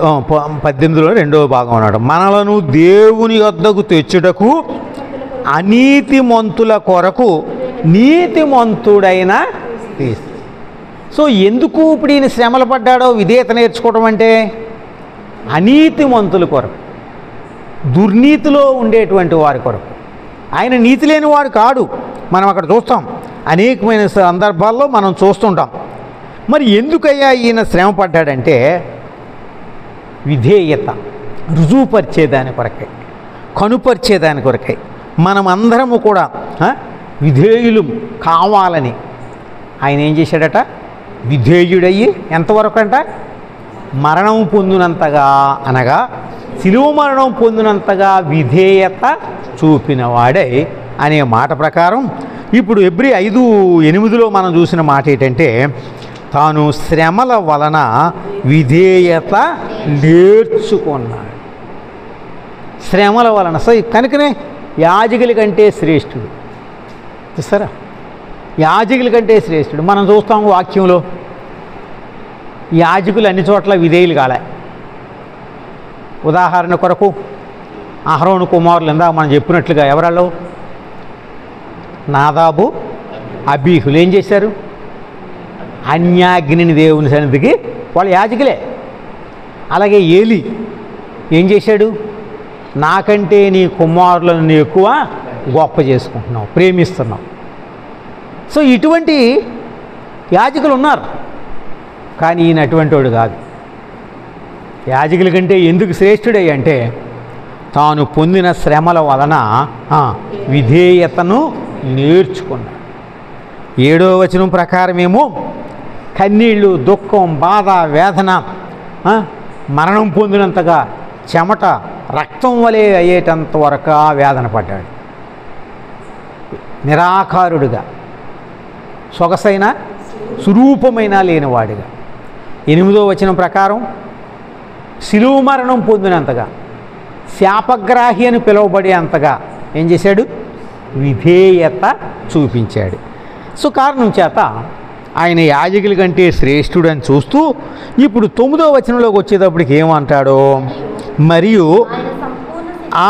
18లో 2వ భాగం అన్నాడు, మనలను దేవుని యొద్దకు తెచ్చుటకు అనీతిమంతుల కొరకు నీతిమంతుడైన క్రీస్తు. సో ఎందుకు ఇప్పుడు ఈయన శ్రమలు పడ్డాడో విధేయత నేర్చుకోవడం అంటే, అనీతిమంతుల కొరకు, దుర్నీతిలో ఉండేటువంటి వారి కొరకు. ఆయన నీతి లేని వాడు కాడు, మనం అక్కడ చూస్తాం, అనేకమైన సందర్భాల్లో మనం చూస్తుంటాం. మరి ఎందుకయ్యా ఈయన శ్రమ పడ్డాడంటే, విధేయత రుజువుపరిచేదాని కొరకై, కనుపరిచేదాని కొరకై, మనమందరము కూడా విధేయులు కావాలని ఆయన ఏం చేశాడట, విధేయుడయ్యి ఎంతవరకు అంట, మరణం పొందినంతగా, అనగా శిలువ మరణం పొందినంతగా విధేయత చూపినవాడై అనే మాట ప్రకారం ఇప్పుడు హెబ్రీ 5:8 మనం చూసిన మాట ఏంటంటే, తాను శ్రమల వలన విధేయత నేర్చుకున్నాడు. శ్రమల వలన. సో కనుకనే యాజకుల కంటే శ్రేష్ఠుడు. చూస్తారా, యాజకుల కంటే శ్రేష్ఠుడు. మనం చూస్తాము వాక్యంలో, యాజకులు అన్ని చోట్ల విధేయులు కాలే. ఉదాహరణ కొరకు అహరోను కుమారులు ఇందాక మనం చెప్పినట్లుగా ఎవరాళ్ళు, నాదాబు, అబీహులు ఏం చేశారు, అన్యాగ్నిని దేవుని సన్నిధికి, వాళ్ళు యాజకులే. అలాగే ఏలి ఏం చేశాడు, నాకంటే నీ కుమారులను నీ ఎక్కువ గొప్ప చేసుకుంటున్నావు, ప్రేమిస్తున్నావు. సో ఇటువంటి యాజకులు ఉన్నారు, కానీ ఈయన అటువంటి వాడు కాదు. యాజకుల కంటే ఎందుకు శ్రేష్ఠుడై అంటే, తాను పొందిన శ్రమల వలన విధేయతను నేర్చుకున్నాడు. 7వ వచనం ప్రకారమేమో కన్నీళ్ళు, దుఃఖం, బాధ, వేదన, మరణం పొందినంతగా చెమట రక్తం వలె అయ్యేటంత వరకు వేదన పడ్డాడు. నిరాకారుడిగా, సొగసైన స్వరూపమైన లేనివాడిగా. 8వ వచనం ప్రకారం శిలువ మరణం పొందినంతగా, శాపగ్రాహి అని పిలువబడేంతగా ఏం చేశాడు, విధేయత చూపించాడు. సో కారణం చేత ఆయన యాజకుల కంటే శ్రేష్ఠుడని చూస్తూ ఇప్పుడు 9వ వచనంలోకి వచ్చేటప్పటికి ఏమంటాడో, మరియు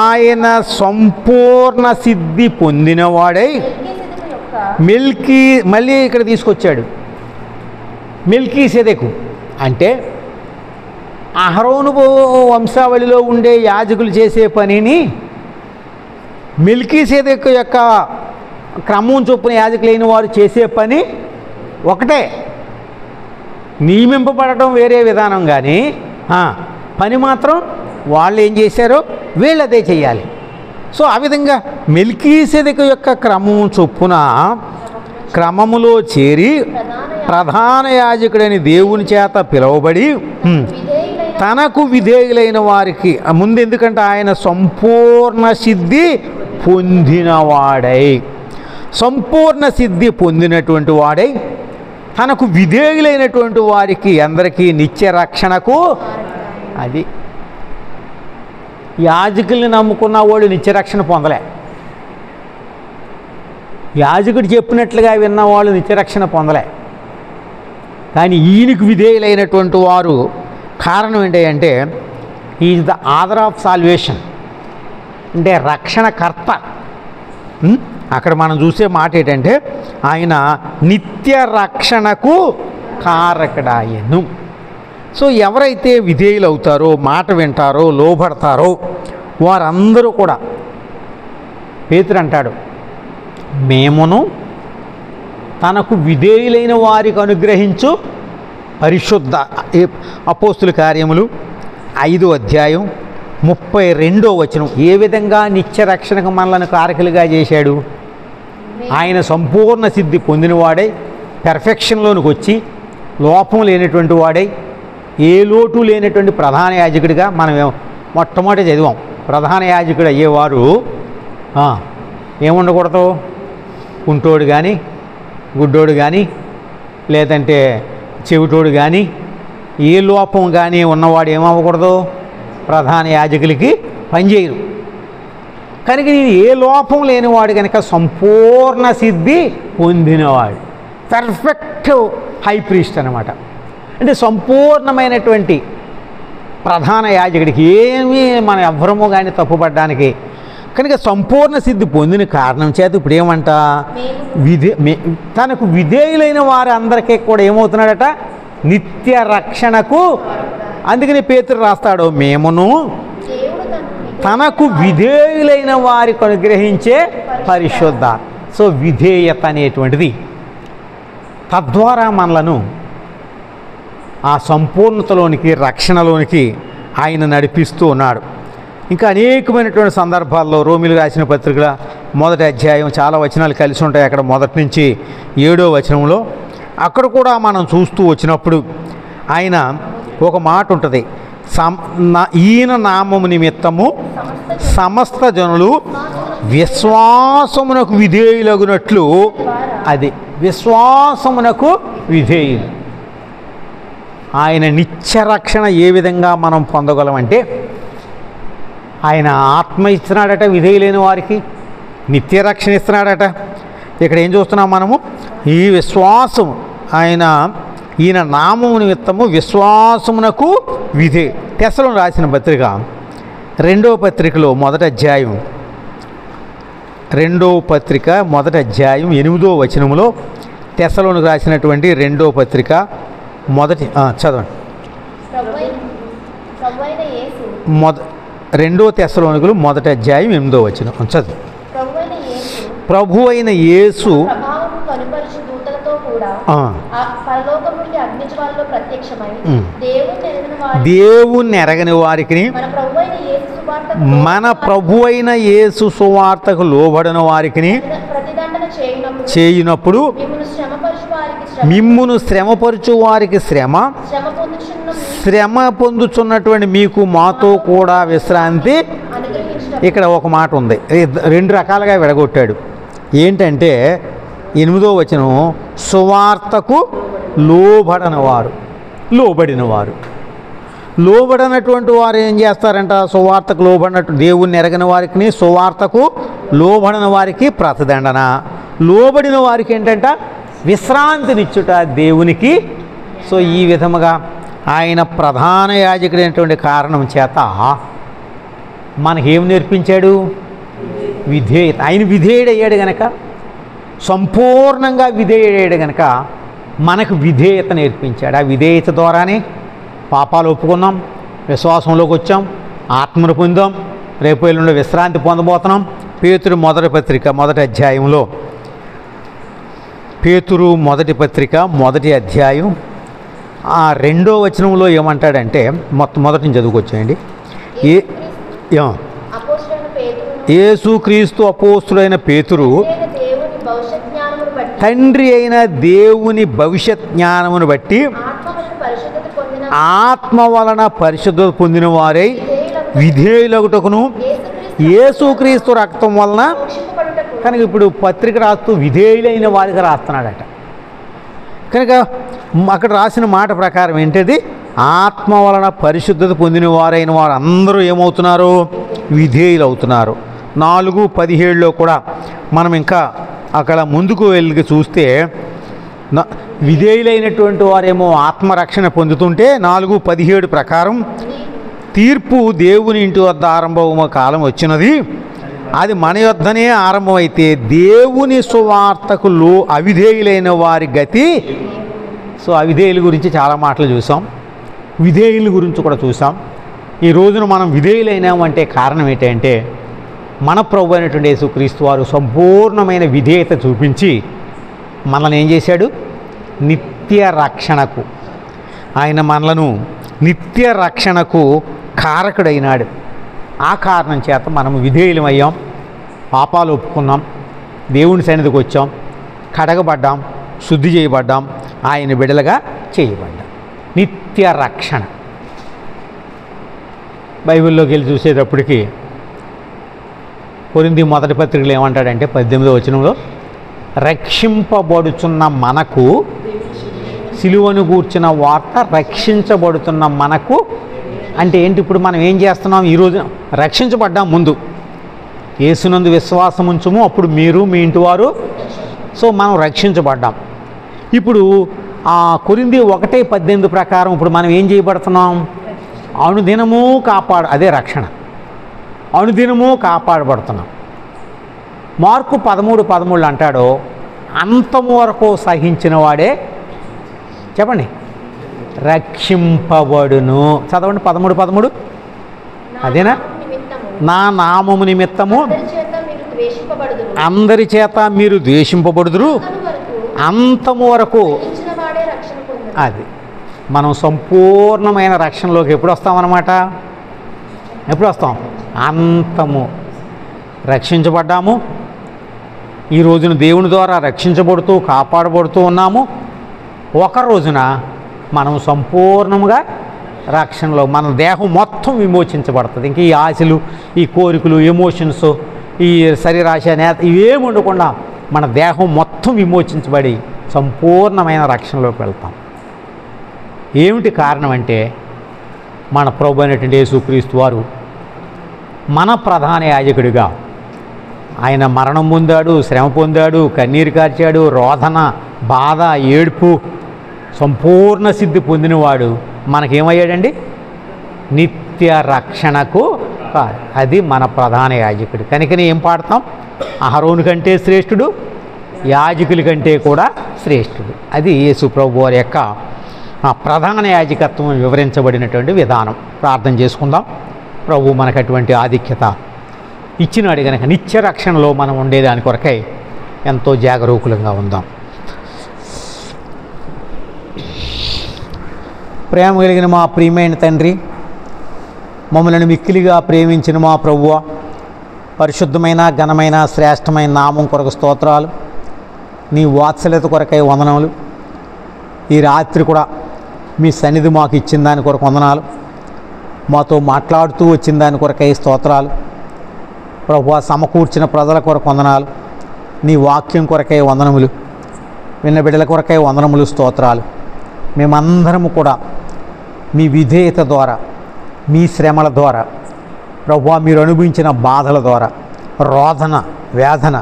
ఆయన సంపూర్ణ సిద్ధి పొందినవాడై మళ్ళీ ఇక్కడ తీసుకొచ్చాడు. మెల్కీసెదెకు అంటే అహరోను వంశావళిలో ఉండే యాజకులు చేసే పనిని మెల్కీసెదెకు యొక్క క్రమం చొప్పున యాజకులైన వారు చేసే పని ఒకటే. నియమింపబడటం వేరే విధానం, కానీ పని మాత్రం వాళ్ళు ఏం చేశారో వీళ్ళు అదే చేయాలి. సో ఆ విధంగా మెల్కీసెదెకు యొక్క క్రమం చొప్పున క్రమములో చేరి ప్రధాన ప్రధాన యాజకుడని దేవుని చేత పిలువబడి విధేయులైన తనకు విధేయులైన వారికి ముందు, ఎందుకంటే ఆయన సంపూర్ణ సిద్ధి పొందినవాడై, సంపూర్ణ సిద్ధి పొందినటువంటి వాడై తనకు విధేయులైనటువంటి వారికి అందరికీ నిత్య రక్షణకు, అది యాజకుల్ని నమ్ముకున్న వాడు నిత్యరక్షణ పొందలే, యాజకుడు చెప్పినట్లుగా విన్నవాళ్ళు నిత్యరక్షణ పొందలే. కానీ ఈయనకు విధేయులైనటువంటి వారు కారణం ఏంటంటే is the author of salvation, అంటే రక్షణకర్త. అక్కడ మనం చూసే మాట ఏంటంటే ఆయన నిత్య రక్షణకు కారకుడాయను. సో ఎవరైతే విధేయులు అవుతారో, మాట వింటారో, లోబడతారో వారందరూ కూడా, పేతురు అంటాడు, మేమును తనకు విధేయులైన వారికి అనుగ్రహించు పరిశుద్ధ, అపోస్తుల కార్యములు 5వ అధ్యాయం 32వ వచనం. ఏ విధంగా నిత్య రక్షణకు మనలను కారకులుగా చేశాడు? ఆయన సంపూర్ణ సిద్ధి పొందినవాడై పెర్ఫెక్షన్లోనికి వచ్చి లోపం లేనటువంటి వాడై ఏ లోటు లేనటువంటి ప్రధాన యాజకుడిగా మనం మొట్టమొదటి చదివాం. ప్రధాన యాజకుడు అయ్యేవారు ఏముండకూడదు? కుంటోడు కానీ, గుడ్డోడు కానీ, లేదంటే చెవిటోడు కానీ, ఏ లోపం కానీ ఉన్నవాడు ఏమవ్వకూడదు? ప్రధాన యాజకులకి పనిచేయరు. కనుక నేను ఏ లోపం లేనివాడు కనుక సంపూర్ణ సిద్ధి పొందినవాడు, పర్ఫెక్ట్ హై ప్రీస్ట్ అనమాట. అంటే సంపూర్ణమైనటువంటి ప్రధాన యాజకుడికి ఏమీ మనం ఎవ్వరము కానీ తప్పుపడడానికి. కనుక సంపూర్ణ సిద్ధి పొందిన కారణం చేత ఇప్పుడు ఏమంట, తనకు విధేయులైన వారు అందరికీ కూడా ఏమవుతున్నాడట? నిత్య రక్షణకు. అందుకని పేతురు రాస్తాడు, మేమును తనకు విధేయులైన వారికి అనుగ్రహించే పరిశుద్ధ. సో విధేయత అనేటువంటిది తద్వారా మనలను ఆ సంపూర్ణతలోనికి, రక్షణలోనికి ఆయన నడిపిస్తూ ఉన్నాడు. ఇంకా అనేకమైనటువంటి సందర్భాల్లో రోమిలు రాసిన పత్రికల 1వ అధ్యాయం చాలా వచనాలు కలిసి ఉంటాయి. అక్కడ 1 నుంచి 7వ వచనంలో అక్కడ కూడా మనం చూస్తూ వచ్చినప్పుడు ఆయన ఒక మాట ఉంటుంది, ఈయన నామము నిమిత్తము సమస్త జనులు విశ్వాసమునకు విధేయులగునట్లు, అది విశ్వాసమునకు విధేయులు. ఆయన నిత్యరక్షణ ఏ విధంగా మనం పొందగలమంటే ఆయన ఆత్మ ఇస్తున్నాడట విధేయులైన వారికి, నిత్యరక్షణ ఇస్తున్నాడట. ఇక్కడ ఏం చూస్తున్నాం మనము? ఈ విశ్వాసం, ఈయన నామము నిమిత్తము విశ్వాసమునకు విధే. తెస్సలోనికి రాసిన పత్రిక 2వ పత్రికలో 1వ అధ్యాయం 2వ పత్రిక 1వ అధ్యాయం 8వ వచనంలో తెస్సలోనికి రాసినటువంటి 2వ పత్రిక చదవండి. 2వ తెస్సలోనికలు 1వ అధ్యాయం 8వ వచనం చదువు. ప్రభు అయిన యేసు దేవుణ్ణి ఎరగని వారికి, మన ప్రభు అయిన యేసు సువార్తకు లోబడిన వారికి చేయునప్పుడు మిమ్మును శ్రమపరచు వారికి శ్రమ పొందుచున్నటువంటి మీకు మాతో కూడా విశ్రాంతి. ఇక్కడ ఒక మాట ఉంది, 2 రకాలుగా విడగొట్టాడు. ఏంటంటే 8వ వచనం, సువార్తకు లోబడినవారు. లోబడినటువంటి వారు ఏం చేస్తారంట? సువార్తకు లోబడినట్టు దేవుణ్ణి ఎరగని వారికి, సువార్తకు లోబడిన వారికి ప్రతిదండన. లోబడిన వారికి ఏంటంట? విశ్రాంతినిచ్చుట దేవునికి. సో ఈ విధముగా ఆయన ప్రధాన యాజకుడైనటువంటి కారణం చేత మనకేం నేర్పించాడు? విధేయత. ఆయన విధేయుడయ్యాడు గనక, సంపూర్ణంగా విధేయుడయ్యాడు గనక మనకు విధేయత నేర్పించాడు. ఆ విధేయత ద్వారానే పాపాలు ఒప్పుకున్నాం, విశ్వాసంలోకి వచ్చాం, ఆత్మను పొందాం, రేపు ఎల్లుండి విశ్రాంతి పొందబోతున్నాం. పేతురు 1వ పత్రిక 1వ అధ్యాయంలో, పేతురు 1వ పత్రిక 1వ అధ్యాయం 2వ వచనంలో ఏమంటాడంటే, మొదటి నుంచి చదువుకొచ్చేయండి. యేసుక్రీస్తు అపోస్తుడైన పేతురు తండ్రి అయిన దేవుని భవిష్యత్ జ్ఞానమును బట్టి ఆత్మవలన పరిశుద్ధత పొందిన ఆత్మ వలన పరిశుద్ధత పొందిన వారై విధేయులకు విధేయులగుటకును యేసుక్రీస్తు రక్తం వలన రక్షింపబడుటకు కనుక ఇప్పుడు పత్రిక రాస్తూ విధేయులైన వారికి రాస్తున్నాడట. కనుక అక్కడ రాసిన మాట ప్రకారం ఏంటది? ఆత్మ వలన పరిశుద్ధత పొందిన వారైన వారు అందరూ ఏమవుతున్నారు? విధేయులు అవుతున్నారు. 4:17 కూడా మనం ఇంకా అక్కడ ముందుకు వెళ్ళి చూస్తే విధేయులైనటువంటి వారేమో ఆత్మరక్షణ పొందుతుంటే 4:17 ప్రకారం తీర్పు దేవుని ఇంటి వద్ద ఆరంభము కాలం వచ్చినది, అది మన యొద్దనే ఆరంభమైతే దేవుని సువార్తకు అవిధేయులైన వారి గతి. సో అవిధేయుల గురించి చాలా మాటలు చూసాం, విధేయుల గురించి కూడా చూసాం. ఈ రోజున మనం విధేయులైనామంటే కారణం ఏంటంటే మన ప్రభు అయినటువంటి యేసుక్రీస్తు వారు సంపూర్ణమైన విధేయత చూపించి మనల్ని ఏం చేశాడు? నిత్య రక్షణకు, ఆయన మనలను నిత్య రక్షణకు కారకుడైనాడు. ఆ కారణం చేత మనం విధేయులమయ్యాం, పాపాలు ఒప్పుకున్నాం, దేవుని సన్నిధికి వచ్చాం, కడగబడ్డాం, శుద్ధి చేయబడ్డాం, ఆయన బిడ్డలుగా చేయబడ్డాం. నిత్య రక్షణ. బైబిల్లోకి వెళ్ళి చూసేటప్పటికి కొరింథీ మొదటి పత్రికలో ఏమంటాడంటే 18వ వచనంలో, రక్షింపబడుచున్న మనకు, సిలువను గూర్చిన వార్త రక్షించబడుతున్న మనకు అంటే ఏంటి? ఇప్పుడు మనం ఏం చేస్తున్నాం? ఈరోజు రక్షించబడ్డాం. ముందు యేసునందు విశ్వాసం ఉంచుము, అప్పుడు మీరు మీ ఇంటి వారు. సో మనం రక్షించబడ్డాం. ఇప్పుడు ఆ కొరింథీ 1:18 ప్రకారం ఇప్పుడు మనం ఏం చేయబడుతున్నాం? అనుదినము అదే రక్షణ, అనుదినము కాపాడబడుతున్నాం. మార్కు 13:13 అంటాడు, అంతము వరకు సహించిన వాడే చెప్పండి రక్షింపబడును. చదవండి 13:13. అదేనా? నా నామము నిమిత్తము అందరి చేత మీరు ద్వేషింపబడుదురు, అంతము వరకు. అది మనం సంపూర్ణమైన రక్షణలోకి ఎప్పుడు వస్తామన్నమాట? ఎప్పుడు వస్తాం? అంతము. రక్షించబడ్డాము, ఈ రోజున దేవుని ద్వారా రక్షించబడుతూ కాపాడబడుతూ ఉన్నాము. ఒక రోజున మనం సంపూర్ణంగా రక్షణలో మన దేహం మొత్తం విమోచించబడుతుంది. ఇంక ఈ ఆశలు, ఈ కోరికలు, ఎమోషన్స్, ఈ శరీరాశ, నేత ఇవేమి ఉండకుండా మన దేహం మొత్తం విమోచించబడి సంపూర్ణమైన రక్షణలోకి వెళ్తాం. ఏమిటి కారణం అంటే మన ప్రభు అయినటువంటి యేసుక్రీస్తు వారు మన ప్రధాన యాజకుడిగా ఆయన మరణం పొందాడు, శ్రమ పొందాడు, కన్నీరు కార్చాడు, రోదన, బాధ, ఏడుపు, సంపూర్ణ సిద్ధి పొందినవాడు మనకేమయ్యాడండి? నిత్య రక్షణకు. అది మన ప్రధాన యాజకుడు. కనుకనే ఏం పాడతాం? అహరోను కంటే శ్రేష్ఠుడు, యాజకుల కంటే కూడా శ్రేష్ఠుడు. అది యేసు ప్రభు వారి యొక్క ప్రధాన యాజకత్వం వివరించబడినటువంటి విధానం. ప్రార్థన చేసుకుందాం. ప్రభు మనకు అటువంటి ఆధిక్యత ఇచ్చినాడు కనుక నిత్య రక్షణలో మనం ఉండేదాని కొరకై ఎంతో జాగరూకులంగా ఉందాం. ప్రేమ కలిగిన మా ప్రియమైన తండ్రి, మమ్మల్ని మిక్కిలిగా ప్రేమించిన మా ప్రభువా, పరిశుద్ధమైన ఘనమైన శ్రేష్టమైన నామం కొరకు స్తోత్రాలు. నీ వాత్సల్యత కొరకై వందనములు. ఈ రాత్రి కూడా మీ సన్నిధి మాకు ఇచ్చిన దాని కొరకు వందనాలు. మాతో మాట్లాడుతూ వచ్చిన దాని కొరకై స్తోత్రాలు. ప్రభువా, సమకూర్చిన ప్రజల కొరకు వందనాలు. నీ వాక్యం కొరకై వందనములు. విన్న బిడ్డల కొరకై వందనములు, స్తోత్రాలు. మేమందరము కూడా మీ విధేయత ద్వారా, మీ శ్రమల ద్వారా, ప్రభువా మీరు అనుభవించిన బాధల ద్వారా, రోదన, వేదన,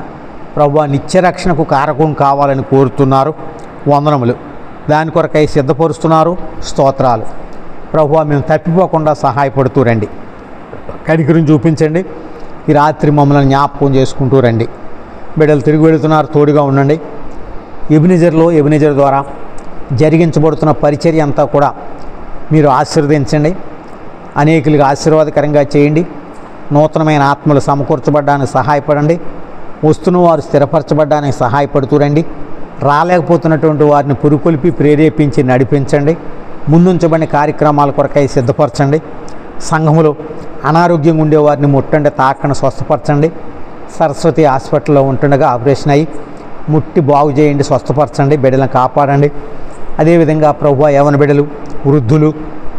ప్రభువా నిత్యరక్షణకు కారకం కావాలని కోరుతున్నారు. వందనములు. దాని కొరకై సిద్ధపరుస్తున్నారు. స్తోత్రాలు. ప్రభువా మేము తప్పిపోకుండా సహాయపడుతూ రండి. కనికరం చూపించండి. ఈ రాత్రి మమ్మల్ని జ్ఞాపకం చేసుకుంటూ రండి. బిడ్డలు తిరిగి వెళుతున్నారు, తోడుగా ఉండండి. ఎబెనెజర్ ద్వారా జరిగించబడుతున్న పరిచర్య అంతా కూడా మీరు ఆశీర్వదించండి. అనేకులకు ఆశీర్వాదకరంగా చేయండి. నూతనమైన ఆత్మలు సమకూర్చబడ్డానికి సహాయపడండి. వస్తున్న వారు స్థిరపరచబడ్డానికి సహాయపడుతూ రండి. రాలేకపోతున్నటువంటి వారిని పురుకొల్పి ప్రేరేపించి నడిపించండి. ముందుంచబడిన కార్యక్రమాల కొరకై సిద్ధపరచండి. సంఘములో అనారోగ్యంగా ఉండేవారిని ముట్టండి, తాకండి, స్వస్థపరచండి. సరస్వతి హాస్పిటల్లో ఉంటుండగా ఆపరేషన్ అయ్యి ముట్టి బాగు చేయండి, స్వస్థపరచండి, బిడ్డలను కాపాడండి. అదేవిధంగా ప్రభువా యవన బిడ్డలు, వృద్ధులు,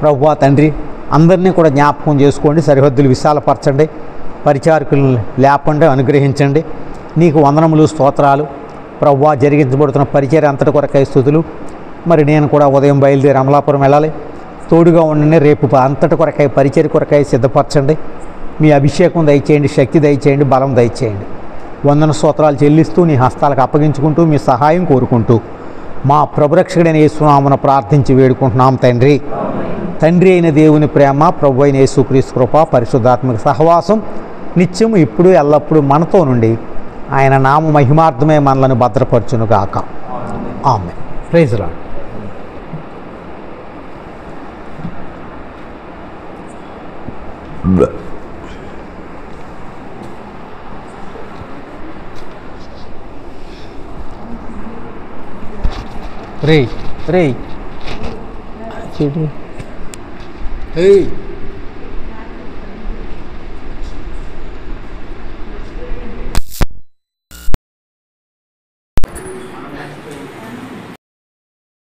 ప్రభువా తండ్రి అందరినీ కూడా జ్ఞాపకం చేసుకోండి, సరిహద్దులు విశాలపరచండి, పరిచారకులను లేపండి, అనుగ్రహించండి. నీకు వందనములు, స్తోత్రాలు. ప్రభువా జరిగించబడుతున్న పరిచర్య అంతటి కొరకై స్తుతులు. మరి నేను కూడా ఉదయం బయలుదేరి అమలాపురం వెళ్ళాలి, తోడుగా ఉండండి. రేపు అంతటి కొరకై పరిచర్య కొరకై సిద్ధపరచండి. మీ అభిషేకం దయచేయండి, శక్తి దయచేయండి, బలం దయచేయండి. వందన స్తోత్రాలు చెల్లిస్తూ నీ హస్తాలకు అప్పగించుకుంటూ మీ సహాయం కోరుకుంటూ మా ప్రభురక్షకుడైన యేసునామమున ప్రార్థించి వేడుకుంటున్నాం తండ్రి. తండ్రి అయిన దేవుని ప్రేమ, ప్రభు అయిన యేసుక్రీస్తు కృప, పరిశుద్ధాత్మక సహవాసం నిత్యము ఇప్పుడు ఎల్లప్పుడూ మనతో నుండి ఆయన నామ మహిమార్థమే మనలను భద్రపరచునుగాక. ఆమేన్. Praise lord. రే చెడు